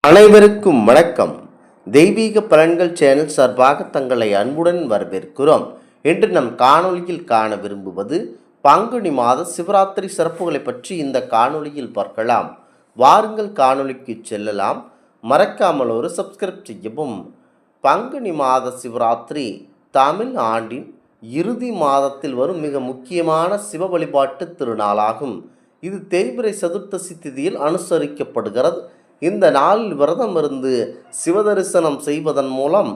அனைவருக்கும் வணக்கம். தெய்வீக பலன்கள் சேனல் சார்பாக தங்களை அன்புடன் வரவேற்கிறோம். இன்று நம் காணொளியில் காண விரும்புவது பங்குனி மாத சிவராத்திரி சிறப்புகளை பற்றி இந்த காணொளியில் பார்க்கலாம். வாருங்கள் காணொளிக்கு செல்லலாம். மறக்காமல் ஒரு சப்ஸ்கிரைப் செய்யவும். பங்குனி மாத சிவராத்திரி தமிழ் ஆண்டின் இறுதி மாதத்தில் வரும் மிக முக்கியமான சிவ வழிபாட்டு திருநாளாகும். இது தேய்பிறை சதுர்த்தசி திதியில் அனுசரிக்கப்படுகிறது. இந்த நாளில் விரதம் இருந்து சிவதரிசனம் செய்வதன் மூலம்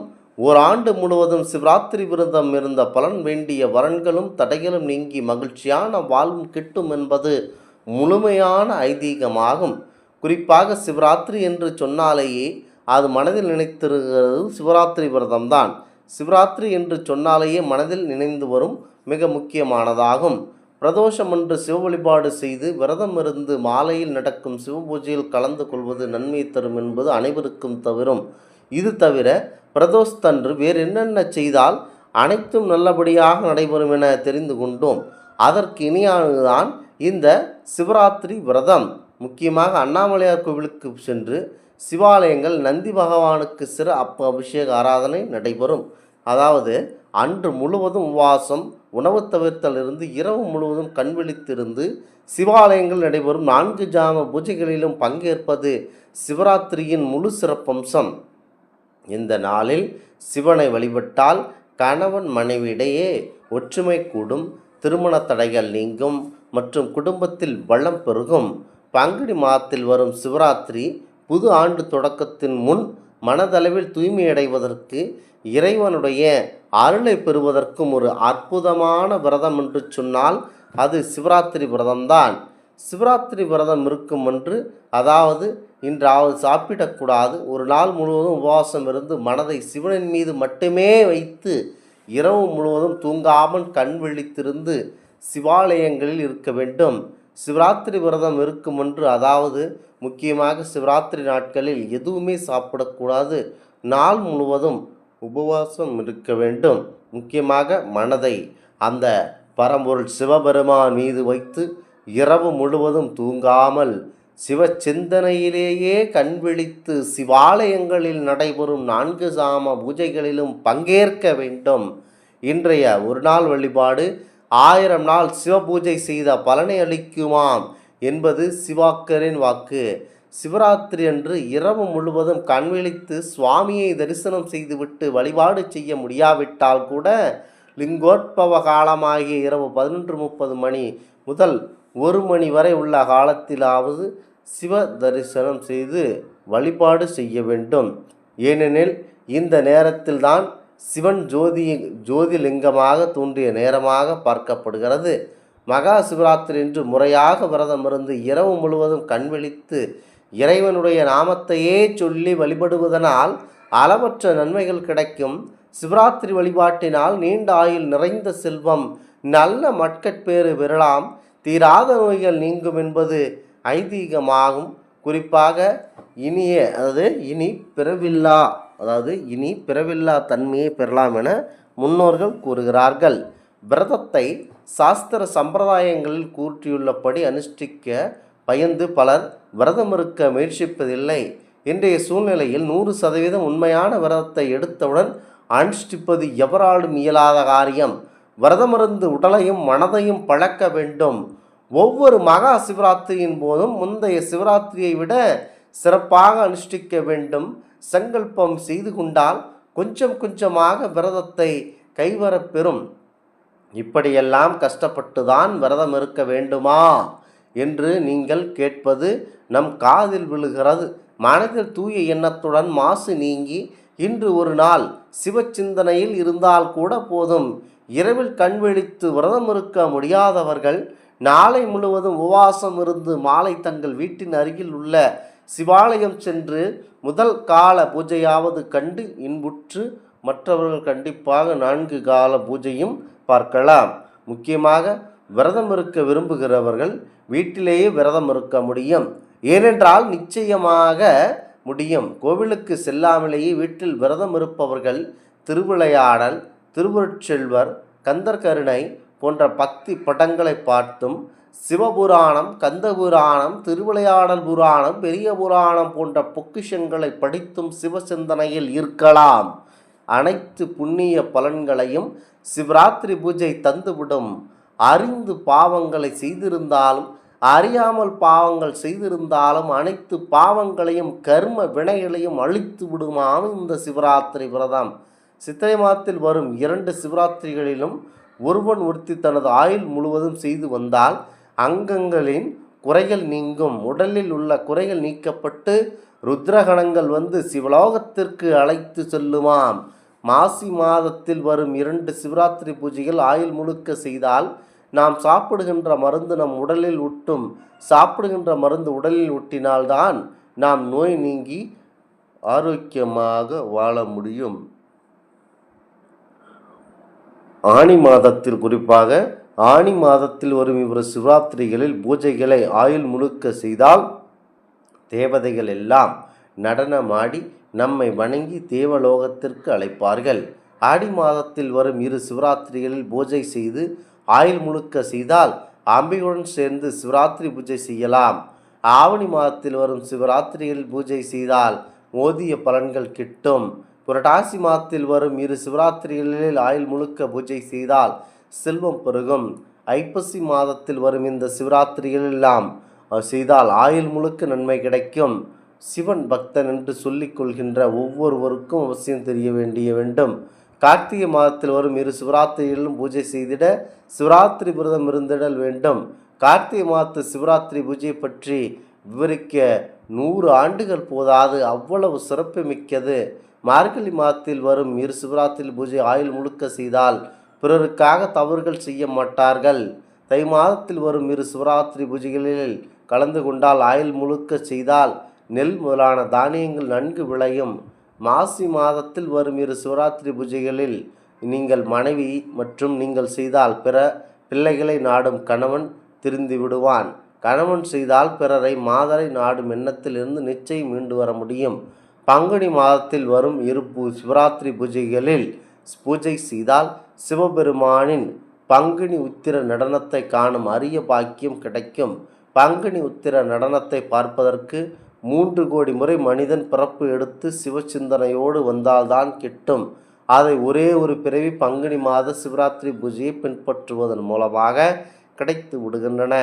ஓராண்டு முழுவதும் சிவராத்திரி விரதம் இருந்த பலன் வேண்டிய வரன்களும் தடைகளும் நீங்கி மகிழ்ச்சியான வாழ்வும் கிட்டும் என்பது முழுமையான ஐதீகமாகும். குறிப்பாக சிவராத்திரி என்று சொன்னாலேயே அது மனதில் நினைத்திருக்கிறது சிவராத்திரி விரதம்தான். சிவராத்திரி என்று சொன்னாலேயே மனதில் நினைந்து வரும் மிக முக்கியமானதாகும். பிரதோஷம் என்று சிவ வழிபாடு செய்து விரதம் இருந்து மாலையில் நடக்கும் சிவ பூஜையில் கலந்து கொள்வது நன்மை தரும் என்பது அனைவருக்கும் தவிரும். இது தவிர பிரதோஷத்தன்று வேறு என்னென்ன செய்தால் அனைத்தும் நல்லபடியாக நடைபெறும் என தெரிந்து கொண்டோம். அதற்கு இணையானதுதான் இந்த சிவராத்திரி விரதம். முக்கியமாக அண்ணாமலையார் கோவிலுக்கு சென்று சிவாலயங்கள் நந்தி பகவானுக்கு சிறு அபிஷேக ஆராதனை நடைபெறும். அதாவது அன்று முழுவதும் உபவாசம், உணவு தவிர்த்தலிருந்து இரவு முழுவதும் கண்விழித்திருந்து சிவாலயங்கள் நடைபெறும் 4 ஜாம பூஜைகளிலும் பங்கேற்பது சிவராத்திரியின் முழு சிறப்பம்சம். இந்த நாளில் சிவனை வழிபட்டால் கணவன் மனைவியிடையே ஒற்றுமை கூடும், திருமண தடைகள் நீங்கும் மற்றும் குடும்பத்தில் வளம் பெருகும். பங்குனி மாதத்தில் வரும் சிவராத்திரி புது ஆண்டு தொடக்கத்தின் முன் மனதளவில் தூய்மையடைவதற்கு, இறைவனுடைய அருளை பெறுவதற்கும் ஒரு அற்புதமான விரதம் என்று சொன்னால் அது சிவராத்திரி விரதம்தான். சிவராத்திரி விரதம் இருக்கும் என்று, அதாவது இன்றாவது சாப்பிடக்கூடாது, ஒரு நாள் முழுவதும் உபவாசம் இருந்து மனதை சிவனின் மீது மட்டுமே வைத்து இரவு முழுவதும் தூங்காமல் கண் விழித்திருந்து சிவாலயங்களில் இருக்க வேண்டும். சிவராத்திரி விரதம் இருக்கும் என்று, அதாவது முக்கியமாக சிவராத்திரி நாட்களில் எதுவுமே சாப்பிடக்கூடாது, நாள் முழுவதும் உபவாசம் இருக்க வேண்டும். முக்கியமாக மனதை அந்த பரம்பொருள் சிவபெருமான் மீது வைத்து இரவு முழுவதும் தூங்காமல் சிவ சிந்தனையிலேயே கண்விழித்து சிவாலயங்களில் நடைபெறும் 4 ஜாம பூஜைகளிலும் பங்கேற்க வேண்டும். இன்றைய ஒரு நாள் வழிபாடு 1000 நாள் சிவ பூஜை செய்த பலனை அளிக்குமாம் என்பது சிவாக்கரின் வாக்கு. சிவராத்திரி அன்று இரவு முழுவதும் கண்விழித்து சுவாமியை தரிசனம் செய்துவிட்டு வழிபாடு செய்ய முடியாவிட்டால் கூட லிங்கோத்பவ காலமாகிய இரவு 11:30 மணி முதல் 1 மணி வரை உள்ள காலத்திலாவது சிவ தரிசனம் செய்து வழிபாடு செய்ய வேண்டும். ஏனெனில் இந்த நேரத்தில்தான் சிவன் ஜோதிலிங்கமாக தோன்றிய நேரமாக பார்க்கப்படுகிறது. மகா சிவராத்திரி என்று முறையாக விரதம் இருந்து இரவு முழுவதும் கண்விழித்து இறைவனுடைய நாமத்தையே சொல்லி வழிபடுவதனால் அளவற்ற நன்மைகள் கிடைக்கும். சிவராத்திரி வழிபாட்டினால் நீண்ட ஆயுள், நிறைந்த செல்வம், நல்ல மக்கட்பேறு பெறலாம், தீராத நோய்கள் நீங்கும் என்பது ஐதீகமாகும். குறிப்பாக இனி பிறவில்லா தன்மையை பெறலாம் என முன்னோர்கள் கூறுகிறார்கள். விரதத்தை சாஸ்திர சம்பிரதாயங்களில் கூற்றியுள்ளபடி அனுஷ்டிக்க பயந்து பலர் விரதம் இருக்க முயற்சிப்பதில்லை. இன்றைய சூழ்நிலையில் 100% உண்மையான விரதத்தை எடுத்தவுடன் அனுஷ்டிப்பது எவராலும் இயலாத காரியம். விரதமிருந்து உடலையும் மனதையும் பழக்க வேண்டும். ஒவ்வொரு மகா சிவராத்திரியின் போதும் முந்தைய சிவராத்திரியை விட சிறப்பாக அனுஷ்டிக்க வேண்டும். சங்கல்பம் செய்து கொண்டால் கொஞ்சம் கொஞ்சமாக விரதத்தை கைவரப்பெறும். இப்படியெல்லாம் கஷ்டப்பட்டுதான் விரதம் இருக்க வேண்டுமா என்று நீங்கள் கேட்பது நம் காதில் விழுகிறது. மனதில் தூய எண்ணத்துடன் மாசு நீங்கி இன்று ஒரு நாள் சிவ சிந்தனையில் இருந்தால் கூட போதும். இரவில் கண்விழித்து விரதம் இருக்க முடியாதவர்கள் நாளை முழுவதும் உபவாசம் இருந்து மாலை தங்கள் வீட்டின் அருகில் உள்ள சிவாலயம் சென்று முதல் கால பூஜையாவது கண்டு இன்புற்று மற்றவர்கள் கண்டிப்பாக 4 கால பூஜையும் பார்க்கலாம். முக்கியமாக விரதம் இருக்க விரும்புகிறவர்கள் வீட்டிலேயே விரதம் இருக்க முடியும். ஏனென்றால் நிச்சயமாக முடியும். கோவிலுக்கு செல்லாமலேயே வீட்டில் விரதம் இருப்பவர்கள் திருவிளையாடல், திருவருட்செல்வர், கந்தர் கருணை போன்ற பக்தி படங்களை பார்த்தும் சிவபுராணம், கந்தபுராணம், திருவிளையாடல் புராணம், பெரிய புராணம் போன்ற பொக்கிஷங்களை படித்தும் சிவசிந்தனையில் இருக்கலாம். அனைத்து புண்ணிய பலன்களையும் சிவராத்திரி பூஜை தந்துவிடும். அறிந்து பாவங்களை செய்திருந்தாலும் அறியாமல் பாவங்கள் செய்திருந்தாலும் அனைத்து பாவங்களையும் கர்ம வினைகளையும் அழித்து விடுமாம் இந்த சிவராத்திரி விரதம். சித்திரை மாதத்தில் வரும் 2 சிவராத்திரிகளிலும் ஒருவன் ஒருத்தி தனது ஆயுள் முழுவதும் செய்து வந்தால் அங்கங்களின் குறைகள் நீங்கும். உடலில் உள்ள குறைகள் நீக்கப்பட்டு ருத்ரகணங்கள் வந்து சிவலோகத்திற்கு அழைத்து செல்லுமாம். மாசி மாதத்தில் வரும் 2 சிவராத்திரி பூஜைகள் ஆயுள் முழுக்க செய்தால் நாம் சாப்பிடுகின்ற மருந்து நம் உடலில் ஒட்டும். சாப்பிடுகின்ற மருந்து உடலில் ஒட்டினால்தான் நாம் நோய் நீங்கி ஆரோக்கியமாக வாழ முடியும். ஆனி மாதத்தில், குறிப்பாக ஆனி மாதத்தில் வரும் இவர் சிவராத்திரிகளில் பூஜைகளை ஆயுள் முழுக்க செய்தால் தேவதைகள் எல்லாம் நடனமாடி நம்மை வணங்கி தேவலோகத்திற்கு அழைப்பார்கள். ஆடி மாதத்தில் வரும் 2 சிவராத்திரிகளில் பூஜை செய்து ஆயுள் முழுக்க செய்தால் அம்பிகையுடன் சேர்ந்து சிவராத்திரி பூஜை செய்யலாம். ஆவணி மாதத்தில் வரும் சிவராத்திரிகளில் பூஜை செய்தால் ஓதிய பலன்கள் கிட்டும். புரட்டாசி மாதத்தில் வரும் 2 சிவராத்திரிகளில் ஆயுள் முழுக்க பூஜை செய்தால் செல்வம் பெருகும். ஐப்பசி மாதத்தில் வரும் இந்த சிவராத்திரிகளெல்லாம் செய்தால் ஆயுள் முழுக்க நன்மை கிடைக்கும். சிவன் பக்தன் என்று சொல்லிக் கொள்கின்ற ஒவ்வொருவருக்கும் அவசியம் தெரிய வேண்டும். கார்த்திகை மாதத்தில் வரும் 2 சிவராத்திரிகளிலும் பூஜை செய்திட சிவராத்திரி விரதம் இருந்திடல் வேண்டும். கார்த்திகை மாதத்து சிவராத்திரி பூஜையை பற்றி விவரிக்க 100 ஆண்டுகள் போதாது, அவ்வளவு சிறப்பு மிக்கது. மார்கழி மாதத்தில் வரும் 2 சிவராத்திரி பூஜை ஆயுள் முழுக்க செய்தால் பிறருக்காக தவறுகள் செய்ய மாட்டார்கள். தை மாதத்தில் வரும் 2 சிவராத்திரி பூஜைகளில் கலந்து கொண்டால் ஆயுள் முழுக்க செய்தால் நெல் முதலான தானியங்கள் நன்கு விளையும். மாசி மாதத்தில் வரும் 2 சிவராத்திரி பூஜைகளில் நீங்கள் மனைவி மற்றும் நீங்கள் செய்தால் பிற பிள்ளைகளை நாடும் கணவன் திரிந்து விடுவான். கணவன் செய்தால் பிறரை மாதரை நாடும் எண்ணத்திலிருந்து நிச்சயம் மீண்டு வர முடியும். பங்குனி மாதத்தில் வரும் 2 சிவராத்திரி பூஜைகளில் பூஜை செய்தால் சிவபெருமானின் பங்குனி உத்திர நடனத்தை காணும் அரிய பாக்கியம் கிடைக்கும். பங்குனி உத்திர நடனத்தை பார்ப்பதற்கு 3 கோடி முறை மனிதன் பிறப்பு எடுத்து சிவசிந்தனையோடு வந்தால்தான் கிட்டும். அதை ஒரே ஒரு பிறவி பங்குனி மாத சிவராத்திரி பூஜையை பின்பற்றுவதன் மூலமாக கிடைத்து விடுகின்றன.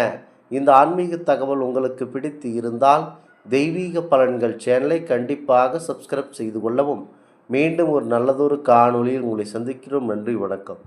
இந்த ஆன்மீக தகவல் உங்களுக்கு பிடித்து இருந்தால் தெய்வீக பலன்கள் சேனலை கண்டிப்பாக சப்ஸ்கிரைப் செய்து கொள்ளவும். மீண்டும் ஒரு நல்லதொரு காணொளியில் உங்களை சந்திக்கிறோம். நன்றி, வணக்கம்.